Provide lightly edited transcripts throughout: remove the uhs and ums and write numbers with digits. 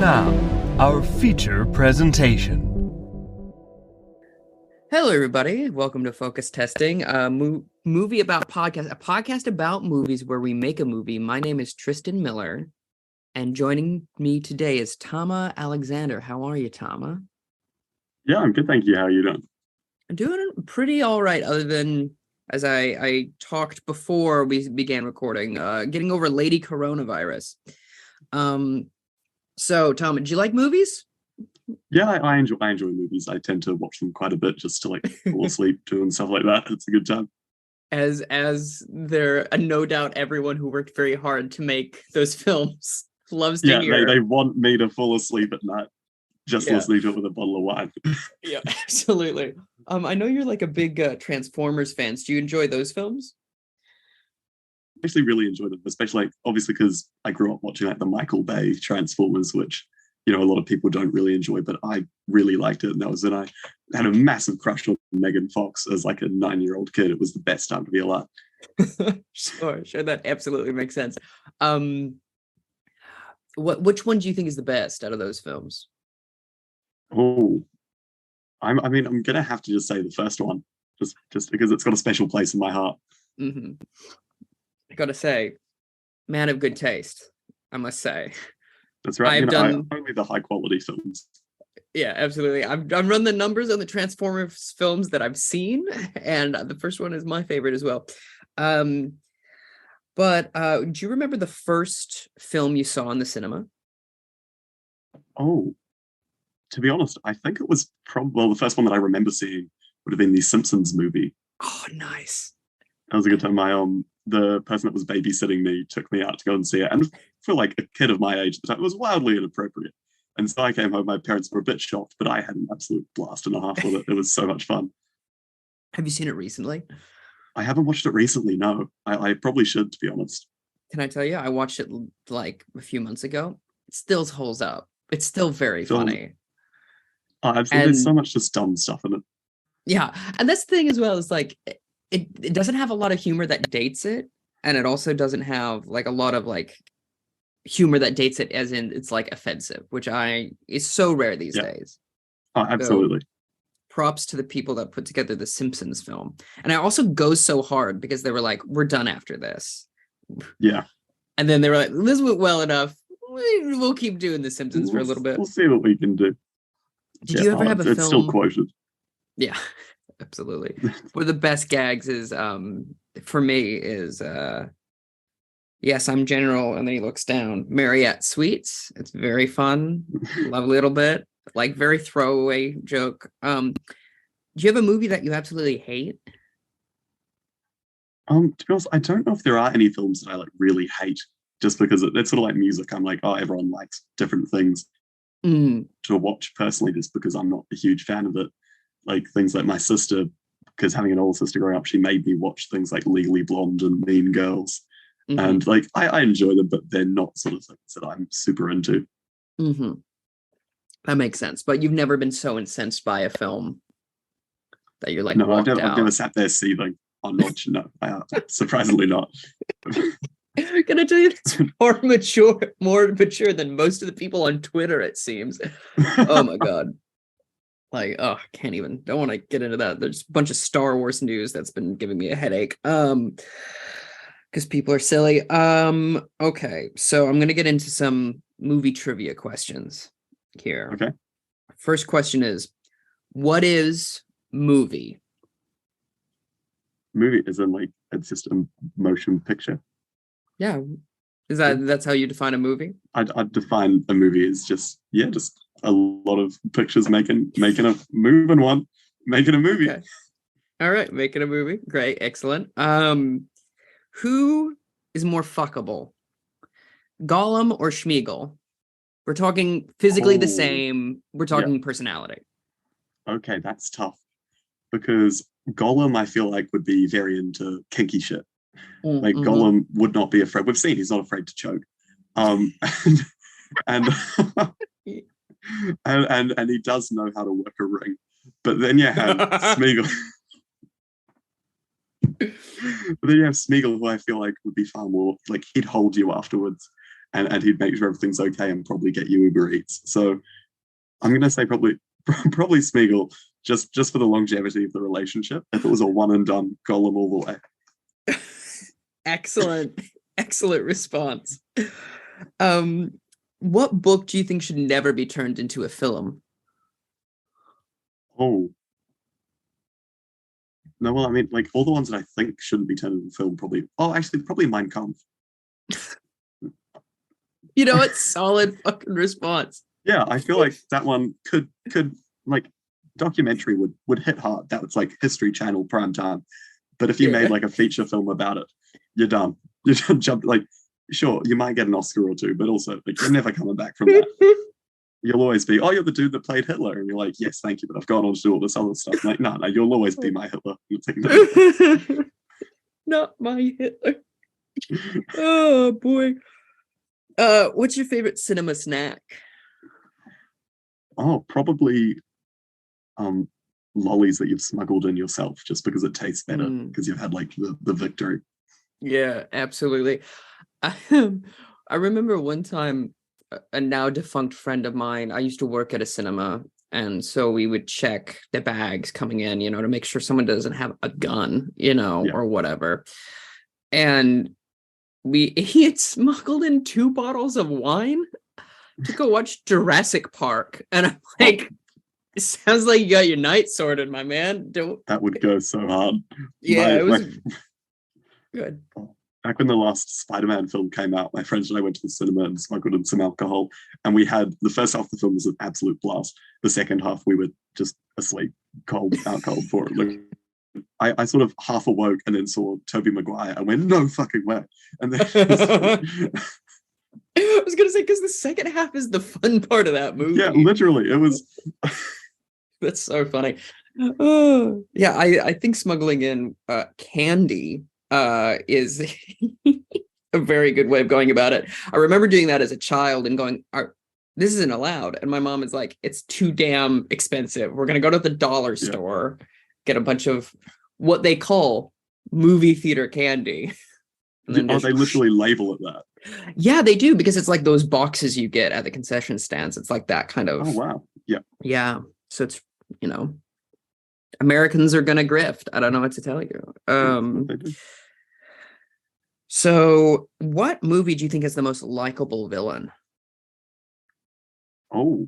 now, our feature presentation. Hello, everybody. Welcome to Focus Testing, a movie about podcast, a podcast about movies where we make a movie. My name is Tristan Miller, and joining me today is Tama Alexander. How are you, Tama? Yeah, I'm good, thank you. How are you doing? I'm doing pretty all right, other than, as I talked before we began recording, getting over lady coronavirus. So, Tama, do you like movies? Yeah, I enjoy movies. I tend to watch them quite a bit just to like fall asleep to and stuff like that. It's a good time. As there, no doubt, everyone who worked very hard to make those films loves to hear. Yeah, they want me to fall asleep at night, just listening to it with a bottle of wine. Yeah, absolutely. I know you're like a big Transformers fan. Do you enjoy those films? I actually really enjoy them, especially like obviously because I grew up watching like the Michael Bay Transformers, which a lot of people don't really enjoy, but I really liked it. And I had a massive crush on Megan Fox as like a 9-year-old kid. It was the best time to be alive. Sure, that absolutely makes sense. Which one do you think is the best out of those films? Oh, I'm gonna have to just say the first one, just because it's got a special place in my heart. Mm-hmm. I gotta say, man of good taste, I must say. That's right. Only the high quality films. Yeah, absolutely. I'm running the numbers on the Transformers films that I've seen, and the first one is my favorite as well. But do you remember the first film you saw in the cinema? Oh, to be honest, I think it was probably the first one that I remember seeing would have been the Simpsons movie. Oh, nice. That was a good time. The person that was babysitting me took me out to go and see it, and for like a kid of my age at the time, it was wildly inappropriate. And so I came home, my parents were a bit shocked, but I had an absolute blast and a half with it. It was so much fun. Have you seen it recently? I haven't watched it recently, no. I probably should, to be honest. Can I tell you, I watched it like a few months ago. It still holds up. It's still very funny. Oh, absolutely. There's so much just dumb stuff in it. Yeah, and that's the thing as well, is like it doesn't have a lot of humor that dates it, and it also doesn't have like a lot of like humor that dates it as in it's like offensive, which is so rare these days. Oh, absolutely. So, props to the people that put together the Simpsons film. And it also goes so hard because they were like, we're done after this. Yeah. And then they were like, this went well enough. We'll keep doing the Simpsons for a little bit. We'll see what we can do. Did you ever have a film? It's still quoted. Yeah, absolutely. One of the best gags is, for me, is, yes, I'm General, and then he looks down. Marriott Suites. It's very fun. Love a little bit. Like very throwaway joke. Do you have a movie that you absolutely hate? To be honest, I don't know if there are any films that I like really hate, just because it's sort of like music. I'm like, oh, everyone likes different things to watch personally, just because I'm not a huge fan of it. Like things like my sister, because having an older sister growing up, she made me watch things like Legally Blonde and Mean Girls. Mm-hmm. And like I enjoy them, but they're not sort of things that I'm super into. Mm-hmm. That makes sense. But you've never been so incensed by a film that you're like, no, I've never sat there seething on watch. No, surprisingly not. Can I tell you, it's more mature than most of the people on Twitter, it seems. Oh my God. Like, oh, don't want to get into that. There's a bunch of Star Wars news that's been giving me a headache. Because people are silly. Okay, so I'm gonna get into some movie trivia questions here. Okay. First question is, what is movie? Movie is in like it's just a motion picture. Yeah. That's how you define a movie? I'd define a movie as just a lot of pictures making a move and making a movie. Okay. All right, making a movie. Great, excellent. Who is more fuckable? Gollum or Schmeagol? We're talking physically the same. We're talking personality. Okay, that's tough. Because Gollum, I feel like, would be very into kinky shit. Like Gollum would not be afraid. We've seen he's not afraid to choke. And and he does know how to work a ring. But then you have Smeagol. But then you have Smeagol, who I feel like would be far more like he'd hold you afterwards. and he'd make sure everything's okay and probably get you Uber Eats. So I'm gonna say probably Smeagol, just for the longevity of the relationship. If it was a one and done, Gollum all the way. Excellent response. What book do you think should never be turned into a film? Oh. No, well, I mean, like all the ones that I think shouldn't be turned into film probably. Oh, actually, probably Mein Kampf. You know what? Solid fucking response. Yeah, I feel like that one could like documentary would hit hard. That was like History Channel prime time. But if you made like a feature film about it, you're done. You just jump like, sure, you might get an Oscar or two, but also like you're never coming back from that. You'll always be, oh, you're the dude that played Hitler, and you're like, yes, thank you, but I've gone on to do all this other stuff. Like, no, you'll always be my Hitler. Not my Hitler. Oh boy. What's your favorite cinema snack? Oh, probably lollies that you've smuggled in yourself just because it tastes better because you've had like the victory. Yeah, absolutely. I remember one time a now defunct friend of mine, I used to work at a cinema, and so we would check the bags coming in, to make sure someone doesn't have a gun, or whatever. And he had smuggled in 2 bottles of wine to go watch Jurassic Park. And I'm like, it sounds like you got your night sorted, my man. That would go so hard. Yeah, it was good. Back when the last Spider-Man film came out, my friends and I went to the cinema and smuggled in some alcohol. And we had the first half of the film was an absolute blast. The second half, we were just asleep, out cold for it. Like, I sort of half awoke and then saw Tobey Maguire and went, no fucking way. And then I was gonna say, because the second half is the fun part of that movie. Yeah, literally. It was that's so funny. Oh yeah, I think smuggling in candy is a very good way of going about it. I remember doing that as a child and going, this isn't allowed. And my mom is like, it's too damn expensive. We're going to go to the dollar store, get a bunch of what they call movie theater candy. And then they literally label it that? Yeah, they do, because it's like those boxes you get at the concession stands. It's like that kind of. Oh, wow. Yeah. Yeah. So it's, Americans are going to grift. I don't know what to tell you. So what movie do you think is the most likable villain? Oh,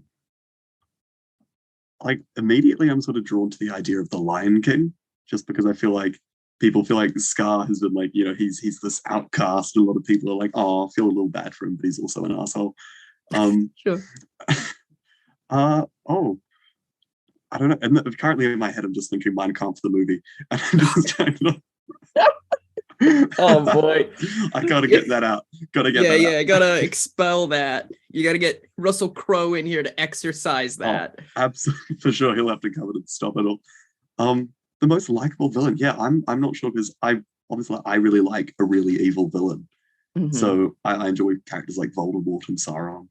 like immediately I'm sort of drawn to the idea of the Lion King, just because I feel like people feel like Scar has been like, he's this outcast. And a lot of people are like, oh, I feel a little bad for him, but he's also an asshole. Sure. Oh, I don't know. And currently in my head, I'm just thinking Mein Kampf the movie. And I'm just oh boy, I gotta get that out. Gotta get that out. I gotta expel that. You gotta get Russell Crowe in here to exercise that. Oh, absolutely, for sure. He'll have to come in and stop it all. The most likable villain, I'm not sure, because I really like a really evil villain. Mm-hmm. So I enjoy characters like Voldemort and Sauron.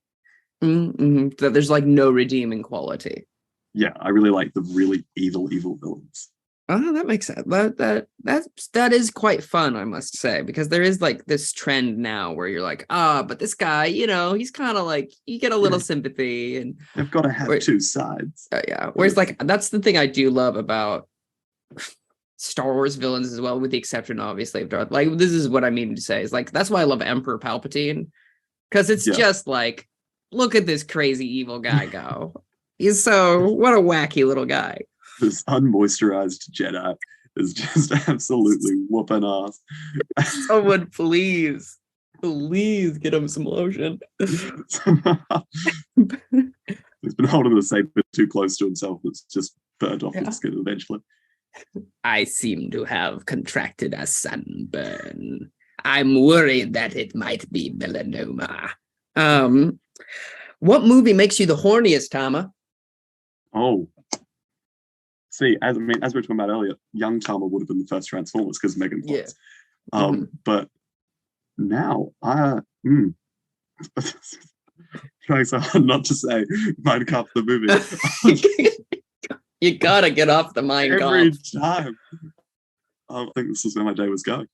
Mm-hmm. So there's like no redeeming quality. Yeah, I really like the really evil villains. Oh, that makes sense. That is quite fun, I must say, because there is like this trend now where you're like, but this guy, he's kind of like, you get a little sympathy, and they've got to have two sides. Yeah. Whereas like, that's the thing I do love about Star Wars villains as well, with the exception, obviously, of Darth. Like, this is what I mean to say is like, that's why I love Emperor Palpatine, because it's just like, look at this crazy evil guy go. What a wacky little guy. This unmoisturized Jedi is just absolutely whooping ass. Someone please get him some lotion. He's been holding the saber too close to himself. It's just burnt off his skin eventually. I seem to have contracted a sunburn. I'm worried that it might be melanoma. What movie makes you the horniest, Tama? Oh. See, as we were talking about earlier, young Tama would have been the first Transformers because Megan Fox. Yeah. But now, trying so hard not to say Mein Kampf the movie. You gotta get off the Mein Kampf. Every time. I think this is where my day was going.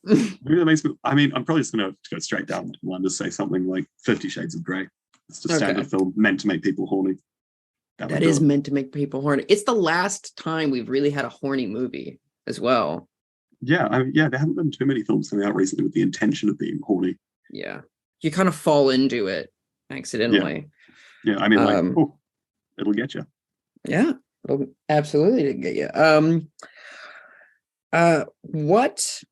Maybe that makes me. I mean, I'm probably just going to go straight down the line to say something like 50 Shades of Grey. It's a standard film meant to make people horny. That is meant to make people horny. It's the last time we've really had a horny movie as well. Yeah, there haven't been too many films coming out recently with the intention of being horny. Yeah, you kind of fall into it accidentally. Yeah, I mean, it'll get you. Yeah, it'll absolutely get you. What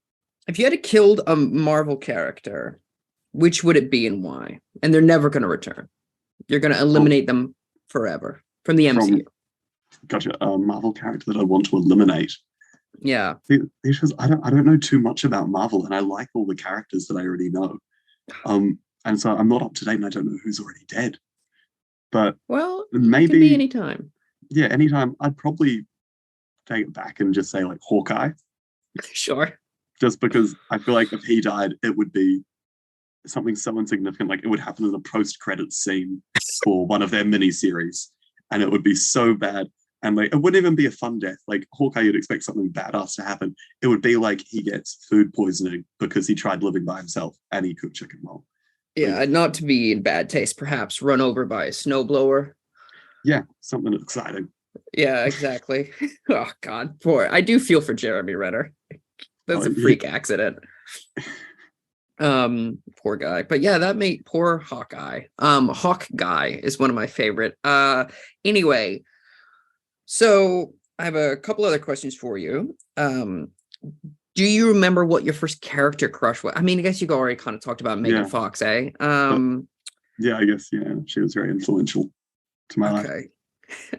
if you had to kill a Marvel character? Which would it be and why? And they're never going to return. You're going to eliminate them forever from the MCU. Gotcha. A Marvel character that I want to eliminate. Yeah. Because I don't know too much about Marvel, and I like all the characters that I already know. And so I'm not up to date, and I don't know who's already dead. But maybe it can be anytime. Yeah, anytime. I'd probably take it back and just say like Hawkeye. Sure. Just because I feel like if he died, it would be something so insignificant. Like it would happen in a post-credits scene for one of their mini-series, and it would be so bad. And like it wouldn't even be a fun death. Like Hawkeye, you'd expect something badass to happen. It would be like he gets food poisoning because he tried living by himself and he cooked chicken well. Yeah, not to be in bad taste, perhaps run over by a snowblower. Yeah, something exciting. Yeah, exactly. Oh God, I do feel for Jeremy Renner. That's a freak accident. Poor guy. But yeah, poor Hawkeye. Hawk Guy is one of my favorite. Anyway, so I have a couple other questions for you. Do you remember what your first character crush was? I mean, I guess you already kind of talked about Megan Fox, eh? Yeah, I guess, she was very influential to my life. Okay.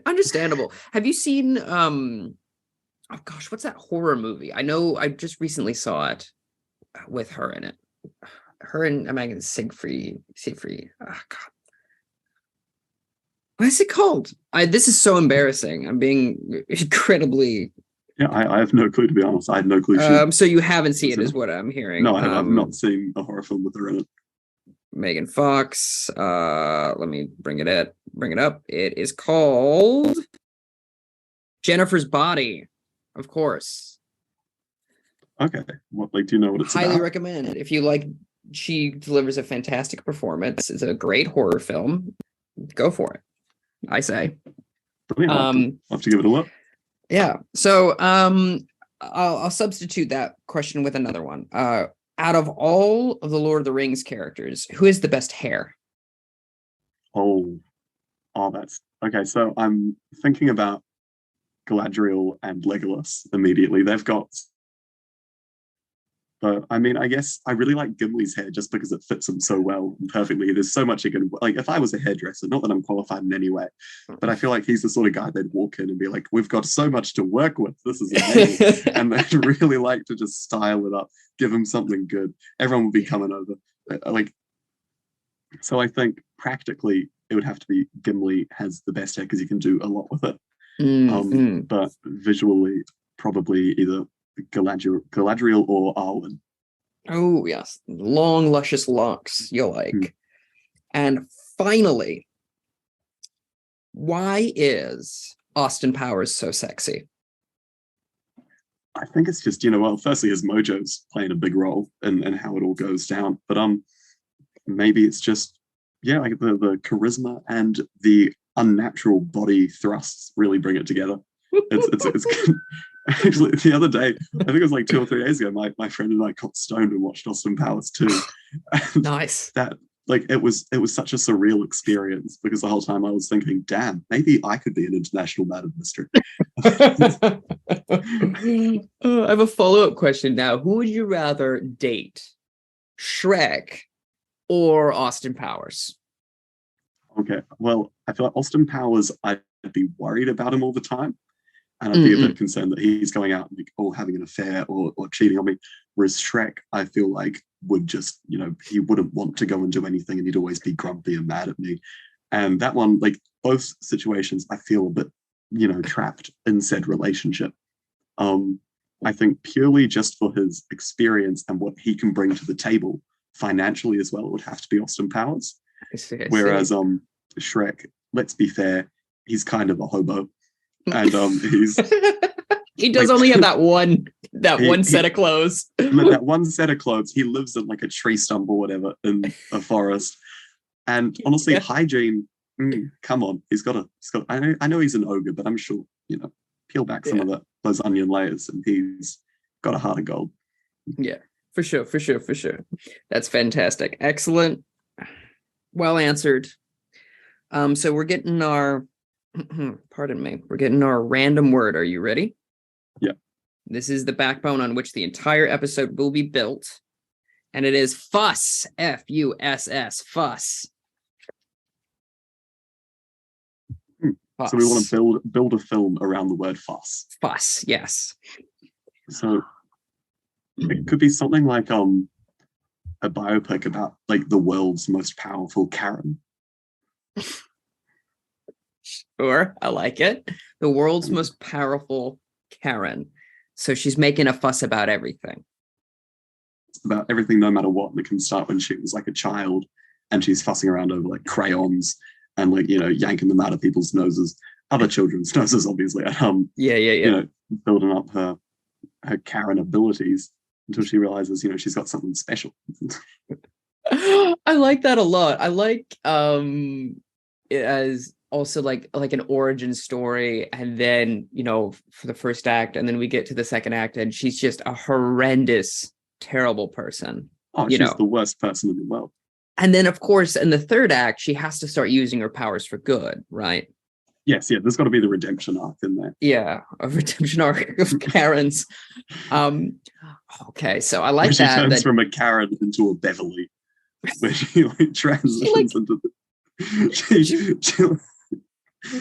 Understandable. Have you seen oh gosh, what's that horror movie? I know I just recently saw it with her in it. Her and Megan Siegfried. Oh God. What is it called? This is so embarrassing. I'm being incredibly. Yeah, I have no clue, to be honest. I had no clue. So you haven't seen it, is what I'm hearing. No, I've not seen a horror film with her in it. Megan Fox. Let me bring it up. It is called Jennifer's Body, of course. Okay. Do you know what it's highly about? Recommend it. If you like, she delivers a fantastic performance. It's a great horror film. Go for it, I say. Brilliant. I'll have to give it a look. Yeah. So I'll substitute that question with another one. Out of all of the Lord of the Rings characters, who has the best hair? Oh, that's okay. So I'm thinking about Galadriel and Legolas immediately. They've got. But I mean, I guess I really like Gimli's hair just because it fits him so well and perfectly. There's so much he can, like, if I was a hairdresser, not that I'm qualified in any way, but I feel like he's the sort of guy they'd walk in and be like, we've got so much to work with. This is amazing. And they'd really like to just style it up, give him something good. Everyone would be coming over. So I think practically it would have to be Gimli has the best hair because he can do a lot with it. But visually, probably either Galadriel or Arwen. Oh, yes. Long, luscious locks you like. And finally, why is Austin Powers so sexy? I think it's just, firstly, his mojo's playing a big role in how it all goes down. But maybe it's just, like the charisma and the unnatural body thrusts really bring it together. It's actually the other day, I think it was like 2 or 3 days ago, my friend and I got stoned and watched Austin Powers too. Nice. That it was such a surreal experience because the whole time I was thinking, damn, maybe I could be an international man of mystery. I have a follow-up question now. Who would you rather date? Shrek or Austin Powers? Okay, well, I feel like Austin Powers, I'd be worried about him all the time. And I'd be a bit concerned that he's going out and having an affair or cheating on me. Whereas Shrek, I feel like would just, he wouldn't want to go and do anything and he'd always be grumpy and mad at me. And that one, both situations, I feel a bit, trapped in said relationship. I think purely just for his experience and what he can bring to the table financially as well, it would have to be Austin Powers. I see. Whereas Shrek, let's be fair, he's kind of a hobo. And he's He does Like, only have that one set of clothes. That one set of clothes. He lives in like a tree stump or whatever in a forest. And honestly, hygiene, come on. He's got I know he's an ogre, but I'm sure, peel back some of those onion layers and he's got a heart of gold. Yeah, for sure. That's fantastic. Excellent. Well answered. So we're getting our pardon me, we're getting our random word. Are you ready? Yeah. This is the backbone on which the entire episode will be built. And it is fuss. Fuss. Fuss. So we want to build a film around the word fuss. Fuss, yes. So it could be something like a biopic about like the world's most powerful Karen. Sure, I like it. The world's most powerful Karen. So she's making a fuss about everything. About everything, no matter what. And it can start when she was like a child and she's fussing around over like crayons and like, yanking them out of people's noses, other children's noses, obviously. Building up her Karen abilities until she realizes, she's got something special. I like that a lot. I like it as also like an origin story, and then for the first act, and then we get to the second act and she's just a horrendous, terrible person. She's the worst person in the world. And then of course in the third act she has to start using her powers for good, right? Yes, there's got to be the redemption arc in there. Yeah, a redemption arc of Karen's. Okay, so I like she that. She turns from a Karen into a Beverly, where she like transitions into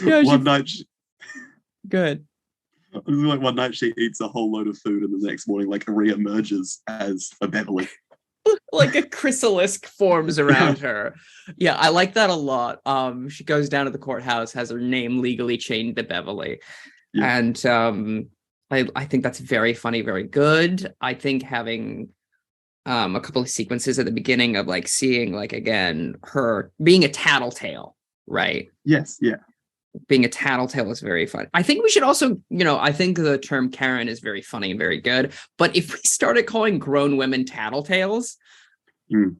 one night. Good. Like one night she eats a whole load of food, and the next morning, like, re-emerges as a Beverly. Like a chrysalis forms around her. Yeah, I like that a lot. She goes down to the courthouse, has her name legally changed to Beverly. Yeah. And I think that's very funny, very good. I think having a couple of sequences at the beginning of like seeing like again her being a tattletale, right? Yes, yeah. Being a tattletale is very fun. I think we should also, I think the term Karen is very funny and very good. But if we started calling grown women tattletales,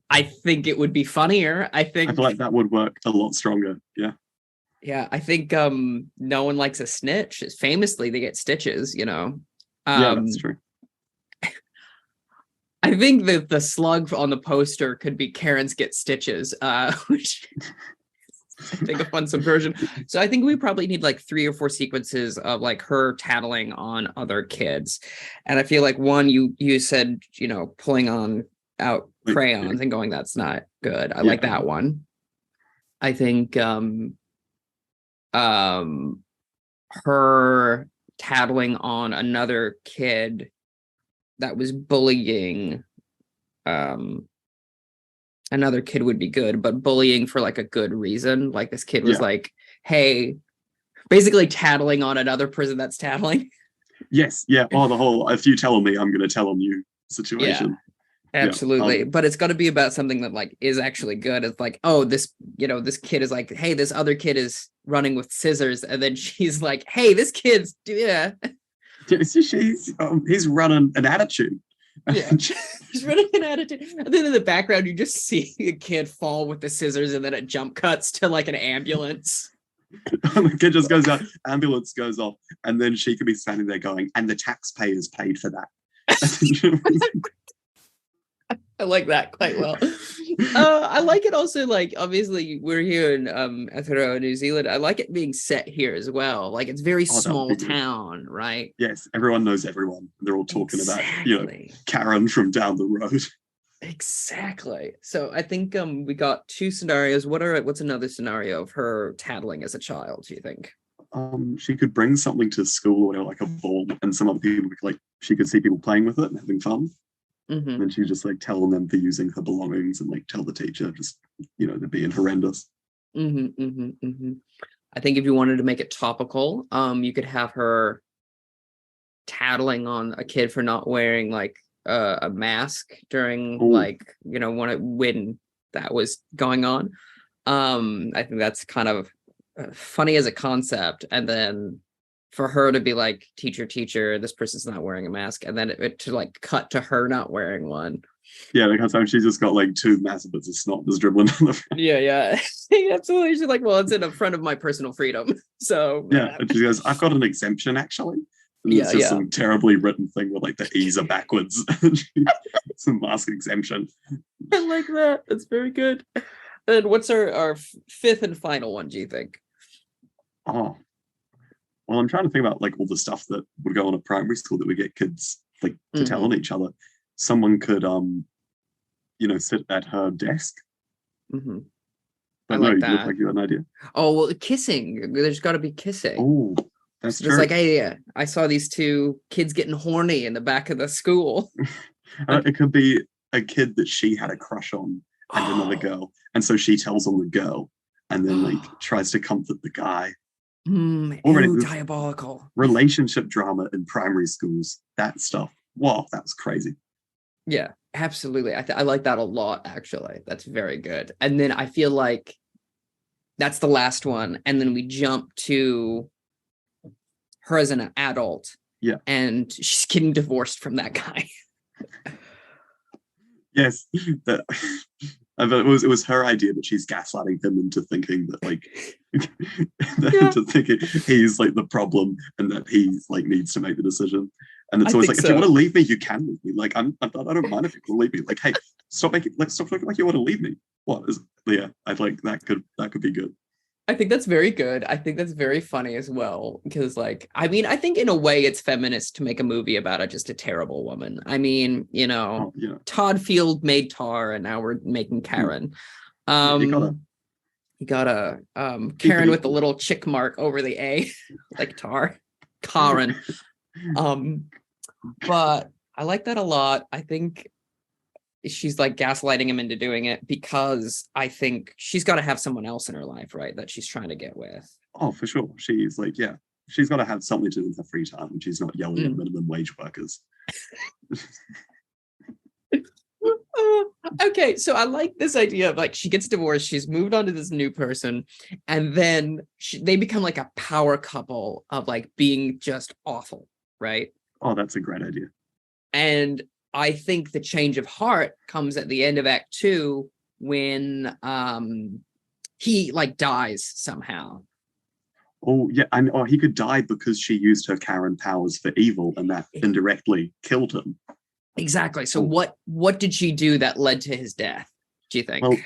I think it would be funner. I feel like that would work a lot stronger. Yeah. Yeah, I think no one likes a snitch. Famously, they get stitches, Yeah, that's true. I think that the slug on the poster could be Karen's get stitches, which I think a fun subversion. So I think we probably need like 3 or 4 sequences of like her tattling on other kids. And I feel like one, you said, pulling out crayons and going, that's not good. I like that one. I think her tattling on another kid that was bullying another kid would be good, but bullying for like a good reason. Like this kid was like, hey, basically tattling on another person that's tattling. Yes, yeah. Or the whole, if you tell on me, I'm going to tell on you situation. Yeah, absolutely. But it's got to be about something that like is actually good. It's like, oh, this kid is like, hey, this other kid is running with scissors. And then she's like, hey, this kid's, he's running an attitude. Yeah, he's running an attitude. And then in the background, you just see a kid fall with the scissors, and then it jump cuts to like an ambulance. The kid just goes out, ambulance goes off, and then she could be standing there going, and the taxpayers paid for that. I like that quite well. I like it also, like, obviously we're here in Aotearoa, New Zealand. I like it being set here as well. Like, it's very small town, right? Yes, everyone knows everyone. They're all talking about, Karen from down the road. Exactly. So I think we got 2 scenarios. What's another scenario of her tattling as a child, do you think? She could bring something to school or whatever, like a ball, and some other people, she could see people playing with it and having fun. Mm-hmm. And then she just like tell them for using her belongings and like tell the teacher just, they're being horrendous. Mm-hmm, mm-hmm, mm-hmm. I think if you wanted to make it topical, you could have her tattling on a kid for not wearing like a mask during when that was going on. I think that's kind of funny as a concept, and then for her to be like, teacher, this person's not wearing a mask, and then it to like cut to her not wearing one. Yeah, because she's just got like two massive bits of snot just dribbling down the front. Yeah. Absolutely. She's like, well, it's in front of my personal freedom. So yeah, and she goes, I've got an exemption actually. And it's just some terribly written thing with like the E's are backwards. Some mask exemption. I like that. That's very good. And what's our fifth and final one, do you think? Oh, well, I'm trying to think about like all the stuff that would go on at primary school that we get kids like to tell on each other. Someone could, sit at her desk. Mm-hmm. But no, you look like you had an idea. Oh, well, kissing. There's got to be kissing. Oh, that's true. It's like, hey, I saw these two kids getting horny in the back of the school. It could be a kid that she had a crush on and another girl. And so she tells on the girl and then like tries to comfort the guy. Diabolical. Relationship drama in primary schools. That stuff. Wow, that was crazy. Yeah, absolutely. I like that a lot, actually. That's very good. And then I feel like that's the last one. And then we jump to her as an adult. Yeah. And she's getting divorced from that guy. Yes. But it was her idea that she's gaslighting him into thinking that like into thinking he's like the problem and that he's like needs to make the decision. And it's always like, if you want to leave me, you can leave me. Like I don't mind if you want to leave me. Like, hey, stop looking like you want to leave me. What is? Yeah, I'd like that could be good. I think that's very good. I think that's very funny as well. Because like, I mean, I think in a way it's feminist to make a movie about just a terrible woman. I mean, Todd Field made Tar and now we're making Karen. You gotta Karen with the little chick mark over the A, like Tar. Karen. But I like that a lot. I think she's like gaslighting him into doing it because I think she's got to have someone else in her life, right? That she's trying to get with. Oh, for sure. She's like, yeah, she's got to have something to do with her free time and she's not yelling at minimum wage workers. Okay, so I like this idea of like she gets divorced, she's moved on to this new person, and then they become like a power couple of like being just awful, right? Oh, that's a great idea. And I think the change of heart comes at the end of Act 2 when he like dies somehow. Oh yeah, and he could die because she used her Karen powers for evil, and that indirectly killed him. Exactly. So what did she do that led to his death, do you think? Well,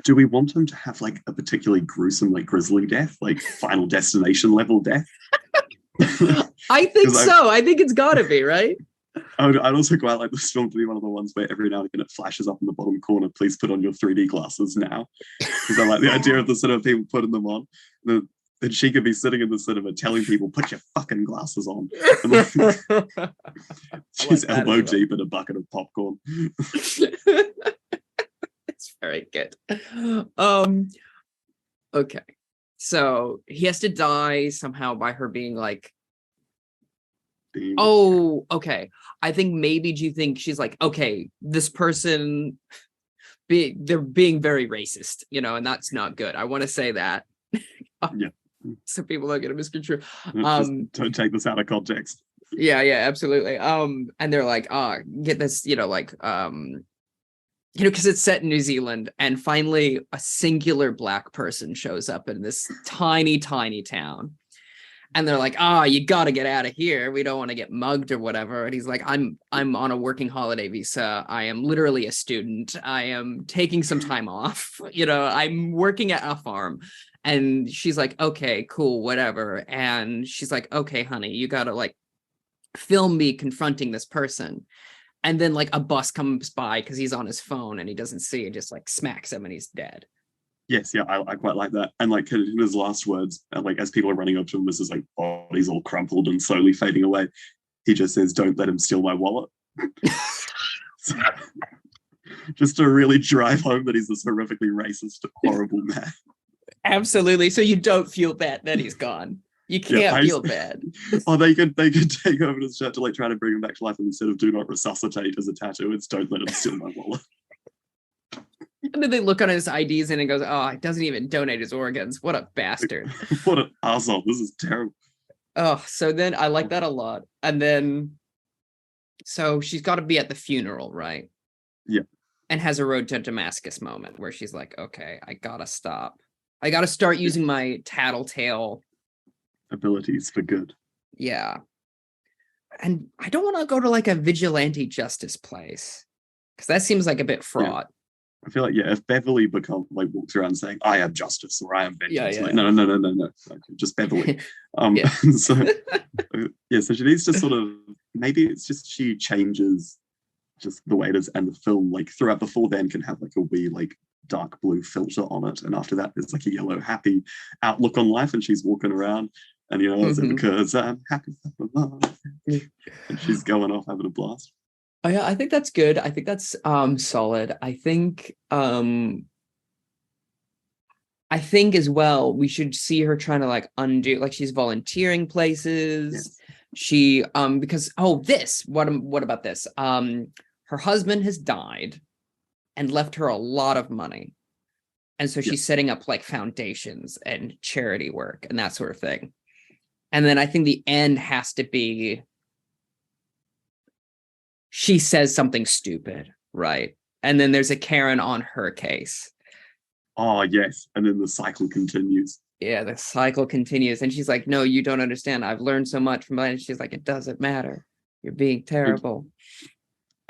do we want him to have like a particularly gruesome, like grisly death, like Final Destination level death? I think so. I think it's gotta be, right? I'd also quite like this film to be one of the ones where every now and again it flashes up in the bottom corner, please put on your 3D glasses now. Because I like the idea of the sort of people putting them on. Then she could be sitting in the cinema telling people, put your fucking glasses on. She's like elbow deep in a bucket of popcorn. It's very good. Okay. So he has to die somehow by her being like, oh, okay. I think maybe, do you think she's like, okay, this person, they're being very racist, and that's not good. I want to say that. Yeah. So people don't get it misconstrued. Don't take this out of context. Yeah, absolutely. And they're like, get this, because it's set in New Zealand, and finally a singular black person shows up in this tiny, tiny town. And they're like, you got to get out of here. We don't want to get mugged or whatever. And he's like, I'm on a working holiday visa. I am literally a student. I am taking some time off. I'm working at a farm. And she's like, okay, cool, whatever. And she's like, okay, honey, you got to like film me confronting this person. And then like a bus comes by because he's on his phone and he doesn't see it, just like smacks him and he's dead. Yes, yeah, I quite like that. And like in his last words, like as people are running up to him, this is like body's all crumpled and slowly fading away. He just says, "Don't let him steal my wallet." Just to really drive home that he's this horrifically racist, horrible man. Absolutely. So you don't feel bad that he's gone. You can't feel bad. They could take over his shirt to like try to bring him back to life, and instead of "do not resuscitate" as a tattoo, it's "don't let him steal my wallet." And then they look on his IDs and it goes, it doesn't even donate his organs. What a bastard. What an asshole. This is terrible. Oh, so then I like that a lot. And then, so she's got to be at the funeral, right? Yeah. And has a road to Damascus moment where she's like, okay, I gotta stop. I gotta start using my tattletale abilities for good. Yeah. And I don't want to go to like a vigilante justice place because that seems like a bit fraught. I feel like, if Beverly walks around saying, I am justice or I am vengeance. Yeah. Like, no. Like, just Beverly. So she needs to sort of, maybe it's just she changes just the way it is, and the film, like throughout before then, can have like a wee like dark blue filter on it, and after that there's like a yellow happy outlook on life, and she's walking around, and as it because I'm happy, and she's going off having a blast. Oh yeah, I think that's good. I think that's solid. I think as well we should see her trying to like undo, like she's volunteering places. Yes. She because what about this? Her husband has died and left her a lot of money. And so she's setting up like foundations and charity work and that sort of thing. And then I think the end has to be she says something stupid, right? And then there's a Karen on her case. Oh, yes. And then the cycle continues. Yeah, the cycle continues. And she's like, no, you don't understand. I've learned so much from that. And she's like, it doesn't matter. You're being terrible.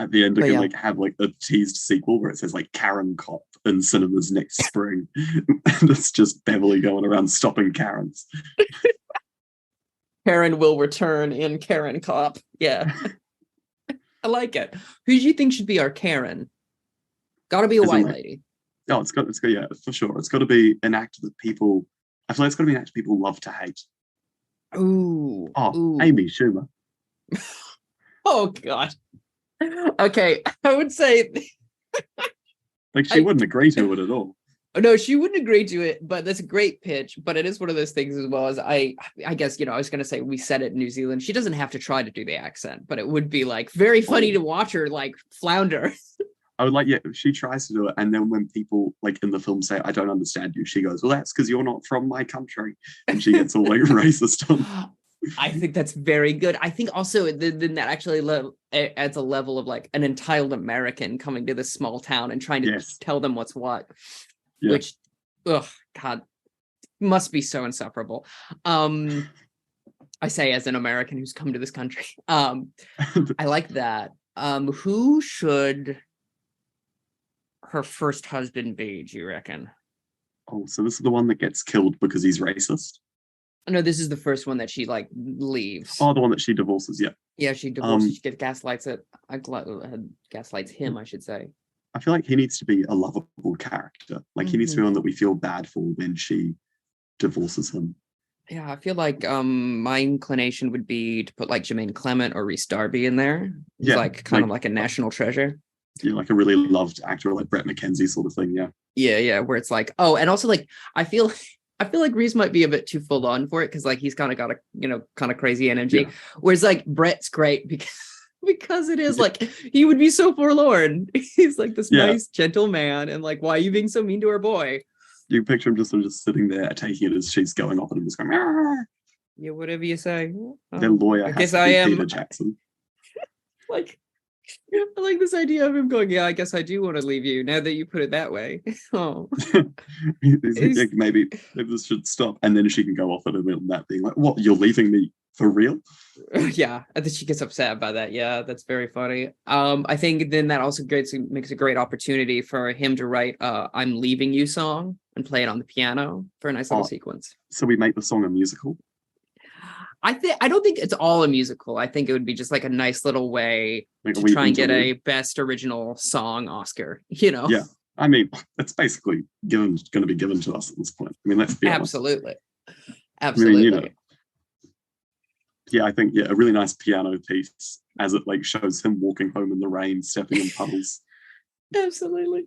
At the end, it can like have like a teased sequel where it says like Karen Cop in cinemas next spring. And it's just Beverly going around stopping Karens. Karen will return in Karen Cop. Yeah. I like it. Who do you think should be our Karen? Gotta be a white lady. Oh, it's got, yeah, for sure. It's got to be an actor that people, I feel like it's got to be an actor people love to hate. Ooh. Amy Schumer. Oh, God. Okay, I would say like she wouldn't agree to it at all. No, she wouldn't agree to it, but that's a great pitch. But it is one of those things as well as I guess, I was going to say we said it in New Zealand. She doesn't have to try to do the accent, but it would be like very funny to watch her like flounder. I would like, she tries to do it. And then when people like in the film say, I don't understand you, she goes, well, that's because you're not from my country. And she gets all like racist on. I think that's very good. I think also then that actually adds a level of like an entitled American coming to this small town and trying to tell them what's what, which, God, must be so insufferable. I say as an American who's come to this country. I like that. Who should her first husband be, do you reckon? Oh, so this is the one that gets killed because he's racist? No, this is the first one that she like leaves. Oh, the one that she divorces, Yeah, she divorces. She gaslights him, I should say. I feel like he needs to be a lovable character. Like he needs to be one that we feel bad for when she divorces him. Yeah, I feel like my inclination would be to put like Jermaine Clement or Rhys Darby in there. He's like kind of like a national treasure. Yeah, like a really loved actor like Brett McKenzie sort of thing. Yeah, where it's like, and also like I feel like Rhys might be a bit too full on for it because like he's kind of got a kind of crazy energy. Yeah. Whereas like Brett's great because it is like he would be so forlorn. He's like this nice, gentle man, and like, why are you being so mean to our boy? You picture him just sitting there taking it as she's going off and just going, Arr! Yeah, whatever you say. Their lawyer I guess I am Peter Jackson. Like I like this idea of him going, I guess I do want to leave you now that you put it that way. Oh. maybe this should stop. And then she can go off at him and that being like, what, you're leaving me for real? Yeah, I think she gets upset by that. Yeah, that's very funny. I think then that also makes a great opportunity for him to write I'm Leaving You song and play it on the piano for a nice little sequence. So we make the song a musical? I don't think it's all a musical. I think it would be just like a nice little way to try and get a best original song Oscar, Yeah. I mean, it's basically going to be given to us at this point. I mean, let's be honest. Absolutely. I mean, I think a really nice piano piece as it like shows him walking home in the rain, stepping in puddles. Absolutely.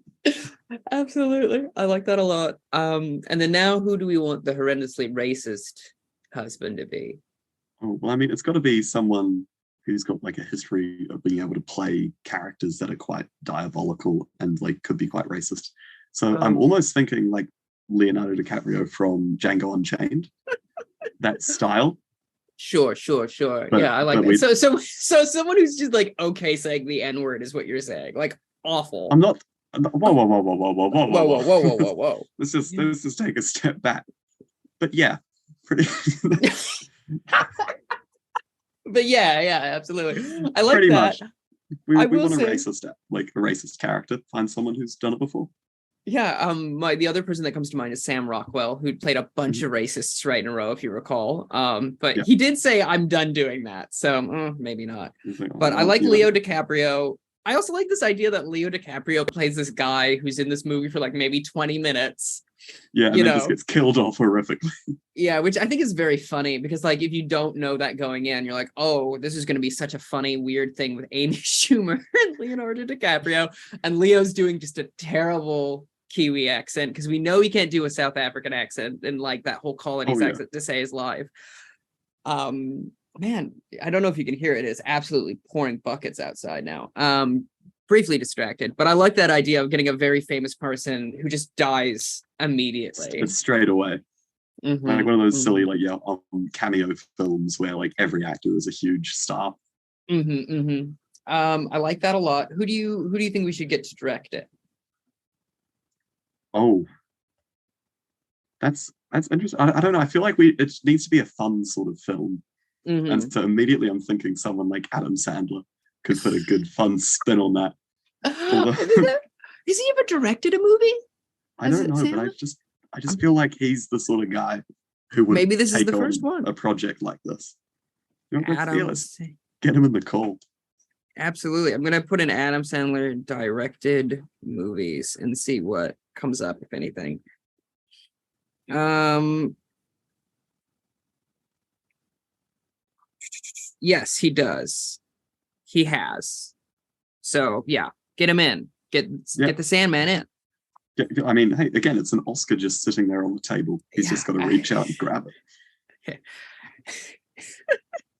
I like that a lot. And then now who do we want the horrendously racist husband to be? Oh, well, I mean, it's got to be someone who's got like a history of being able to play characters that are quite diabolical and like could be quite racist. So I'm almost thinking like Leonardo DiCaprio from Django Unchained, that style. Sure. But, Yeah, I like but that. So someone who's just like okay saying the N-word is what you're saying. Like awful. I'm not. Whoa. Whoa. Let's just take a step back. But yeah, pretty. But yeah, absolutely. I like pretty that. much. We I will want say, a racist character. Find someone who's done it before. yeah. The other person that comes to mind is Sam Rockwell, who played a bunch of racists right in a row, if you recall. But he did say, "I'm done doing that," so maybe not. Like, but I like Leo DiCaprio. I also like this idea that Leo DiCaprio plays this guy who's in this movie for like maybe 20 minutes. Yeah, and then just gets killed off horrifically. Yeah, which I think is very funny because, like, if you don't know that going in, you're like, oh, this is going to be such a funny, weird thing with Amy Schumer and Leonardo DiCaprio. And Leo's doing just a terrible Kiwi accent because we know he can't do a South African accent and like that whole Colonies accent to say is live. Man, I don't know if you can hear it. It's absolutely pouring buckets outside now. Briefly distracted, but I like that idea of getting a very famous person who just dies immediately. It's straight away. Like one of those silly cameo films where like every actor is a huge star. I like that a lot. Who do you think we should get to direct it? Oh, that's interesting. I don't know. I feel like it needs to be a fun sort of film. And so immediately I'm thinking someone like Adam Sandler could put a good fun spin on that. Has he ever directed a movie? I don't know, but I just feel like he's the sort of guy who would maybe this is the first one. A project like this. Let's get him in the call. Absolutely. I'm gonna put in Adam Sandler directed movies and see what comes up, if anything. Yes, he does. He has. So yeah, get him in. Get the Sandman in. Yeah, I mean, hey, again, it's an Oscar just sitting there on the table. He's just got to reach out and grab it.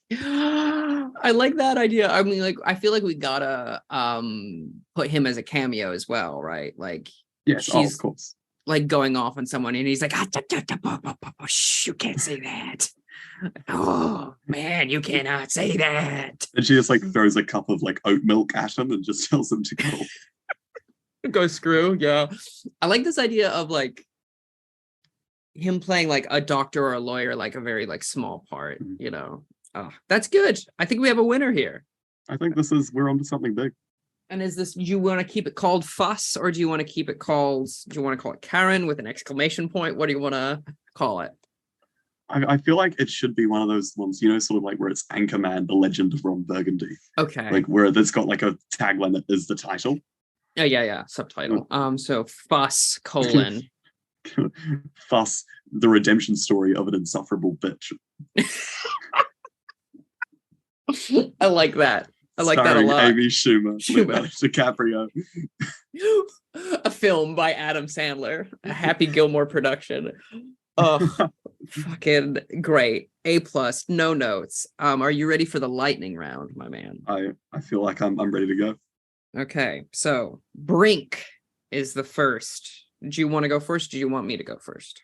I like that idea. I mean, like, I feel like we gotta put him as a cameo as well, right? Like, yes, of course. Like going off on someone, and he's like, shh, you can't say that. Oh man, you cannot say that. And she just like throws a cup of like oat milk at him and just tells him to go. Go screw. Yeah, I like this idea of like him playing like a doctor or a lawyer, like a very like small part. You know, that's good. I think we have a winner here. I think we're onto something big. And is this, do you want to keep it called Fuss, or do you want to keep it called, do you want to call it Karen with an exclamation point? What do you want to call it? I feel like it should be one of those ones, you know, sort of like where it's Anchorman, the Legend of Ron Burgundy. Okay. Like where it's got like a tagline that is the title. Oh, yeah. Subtitle. So Fuss, colon. Fuss, the redemption story of an insufferable bitch. I like that. I like Starring that a lot. Amy Schumer. DiCaprio. A film by Adam Sandler, a Happy Gilmore production. Oh, fucking great. A+, no notes. Are you ready for the lightning round, my man? I feel like I'm ready to go. Okay, so Brink is the first. Do you want to go first? Do you want me to go first?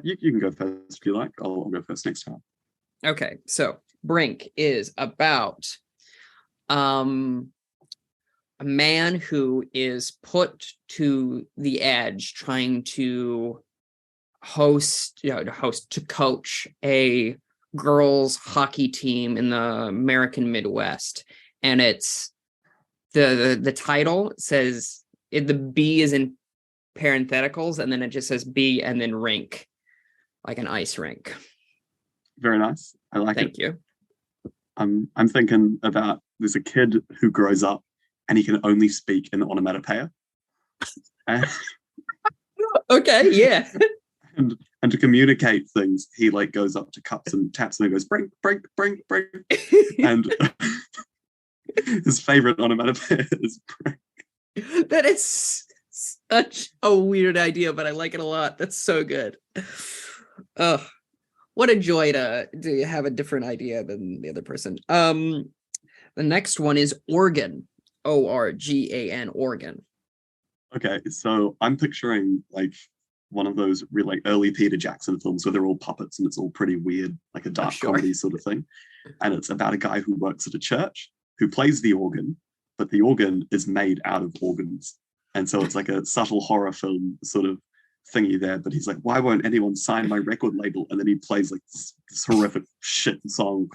You can go first if you like. I'll go first next time. Okay, so Brink is about a man who is put to the edge trying to coach a girls hockey team in the American Midwest. And it's the title says the B is in parentheticals, and then it just says B and then rink, like an ice rink. Very nice. I like it. Thank you. I'm thinking about, there's a kid who grows up and he can only speak in onomatopoeia. Okay, yeah. And to communicate things, he like goes up to cups and taps and he goes brink. And his favorite onomatopoeia is brink. That is such a weird idea, but I like it a lot. That's so good. Oh, what a joy to have a different idea than the other person. The next one is organ. Organ. Okay, so I'm picturing like one of those really like early Peter Jackson films where they're all puppets and it's all pretty weird, like a dark comedy sort of thing. And it's about a guy who works at a church who plays the organ, but the organ is made out of organs. And so it's like a subtle horror film sort of thingy there. But he's like, why won't anyone sign my record label? And then he plays like this horrific shit song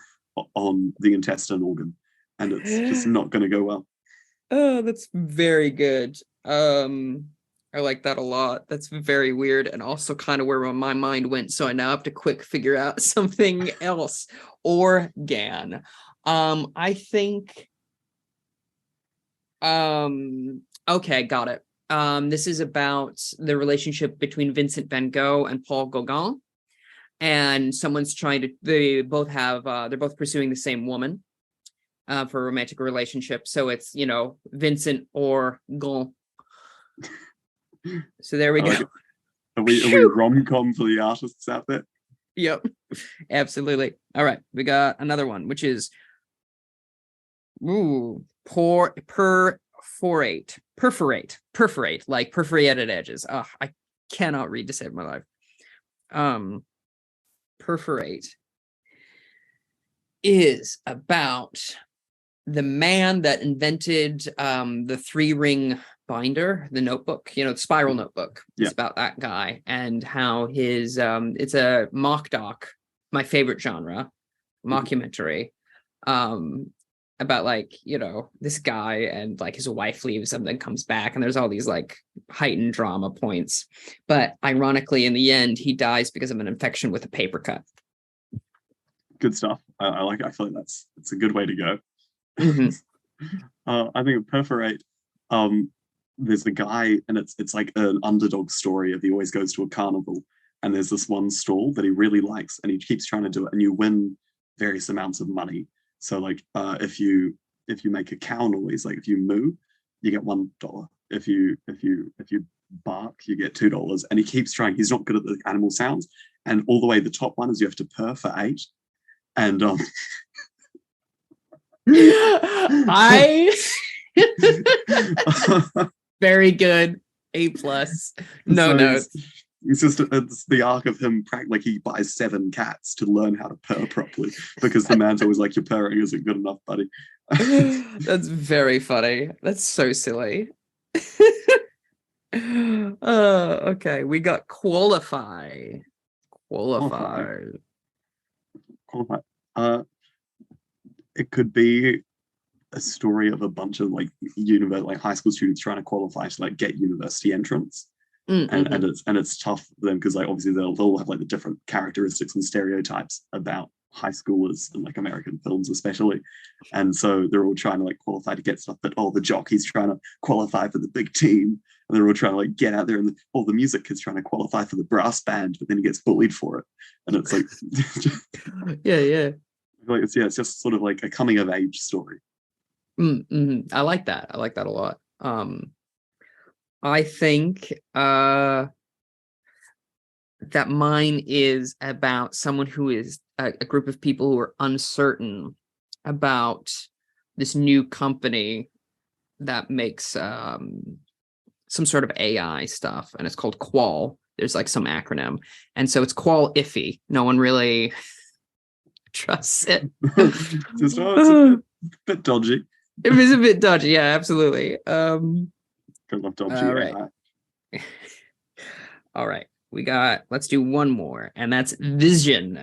on the intestine organ. And it's just not going to go well. Oh, that's very good. I like that a lot. That's very weird and also kind of where my mind went. So I now have to quick figure out something else. Organ. I think okay, got it. This is about the relationship between Vincent van Gogh and Paul Gauguin. And someone's they're both pursuing the same woman for a romantic relationship. So it's, Vincent or Gauguin. So there we go. Are we rom-com for the artists out there? Yep, absolutely. All right, we got another one, which is perforate, like perforated edges. Oh, I cannot read to save my life. Perforate is about the man that invented the 3-ring binder, the notebook, the spiral notebook. Yeah. It's about that guy and how his it's a mock doc, my favorite genre, mockumentary, about like, this guy and like his wife leaves him, then comes back, and there's all these like heightened drama points. But ironically, in the end, he dies because of an infection with a paper cut. Good stuff. I like it. I feel like it's a good way to go. Mm-hmm. I think perforate. There's a guy, and it's like an underdog story of he always goes to a carnival, and there's this one stall that he really likes, and he keeps trying to do it, and you win various amounts of money. So like if you make a cow noise, like if you moo, you get $1. If you bark, you get $2. And he keeps trying. He's not good at the animal sounds, and all the way the top one is you have to purr for 8. And I very good. A+. No notes. It's the arc of him like he buys 7 cats to learn how to purr properly, because the man's always like, your purring isn't good enough, buddy. That's very funny. That's so silly. Okay, we got qualify. It could be a story of a bunch of like high school students trying to qualify to like get university entrance. Mm-hmm. And it's tough for them because like obviously they'll all have like the different characteristics and stereotypes about high schoolers and like American films especially, and so they're all trying to like qualify to get stuff. But the jockey's trying to qualify for the big team, and they're all trying to like get out there, and the music kid's trying to qualify for the brass band, but then he gets bullied for it, and it's like yeah. Like it's just sort of like a coming of age story. Mm-hmm. I like that a lot. I think that mine is about someone who is a group of people who are uncertain about this new company that makes some sort of AI stuff, and it's called Qual. There's like some acronym, and so it's Qual iffy. No one really trusts it. It's a bit dodgy. It was a bit dodgy, yeah, absolutely. I love dodgy. All right. All right. Let's do one more, and that's Vision.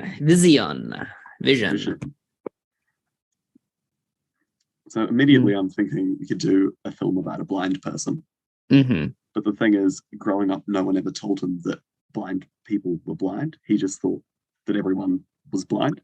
So immediately I'm thinking we could do a film about a blind person. Mm-hmm. But the thing is, growing up, no one ever told him that blind people were blind. He just thought that everyone was blind.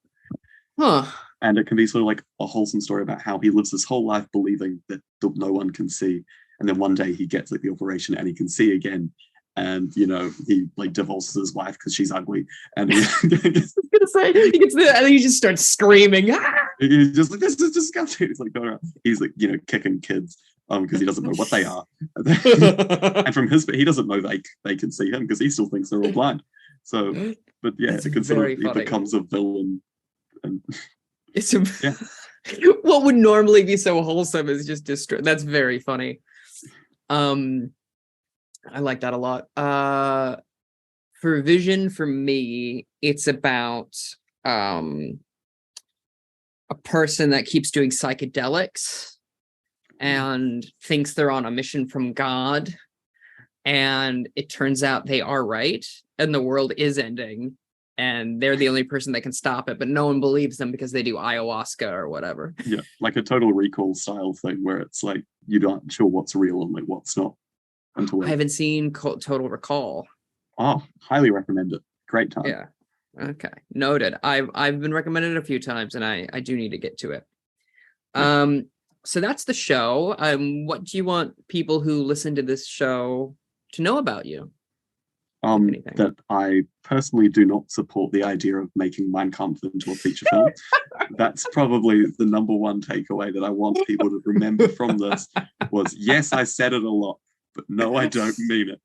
Huh. And it can be sort of like a wholesome story about how he lives his whole life believing that no one can see. And then one day he gets like the operation and he can see again. And, he like divorces his wife because she's ugly. And he, I was gonna say, he gets and he just starts screaming. He's just like, this is disgusting. He's like going around. He's like, kicking kids because he doesn't know what they are. And from he doesn't know they can see him because he still thinks they're all blind. So, but yeah, That's it can sort of, he funny. becomes a villain. And yeah. What would normally be so wholesome is just that's very funny. I like that a lot. For Vision, for me, it's about a person that keeps doing psychedelics and thinks they're on a mission from God. And it turns out they are right. And the world is ending. And they're the only person that can stop it. But no one believes them because they do ayahuasca or whatever. Yeah, like a Total Recall style thing where it's like you're not sure what's real and like what's not. Until I haven't seen Total Recall. Oh, highly recommend it. Great time. Yeah. Okay. Noted. I've been recommended it a few times and I do need to get to it. So that's the show. What do you want people who listen to this show to know about you? That I personally do not support the idea of making Mein Kampf into a feature film. That's probably the number one takeaway that I want people to remember from this was, yes, I said it a lot, but no, I don't mean it.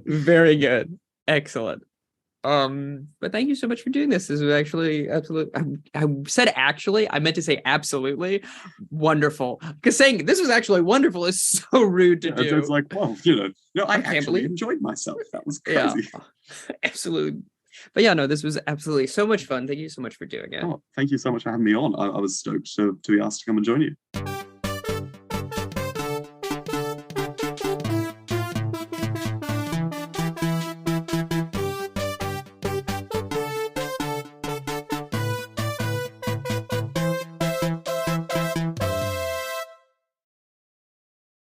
Very good. Excellent. But thank you so much for doing this. This was actually absolutely, I said actually, I meant to say absolutely wonderful. Because saying this was actually wonderful is so rude to do. It's like, well, I actually enjoyed myself. That was crazy. Yeah, absolutely. But yeah, no, this was absolutely so much fun. Thank you so much for doing it. Oh, thank you so much for having me on. I was stoked to be asked to come and join you.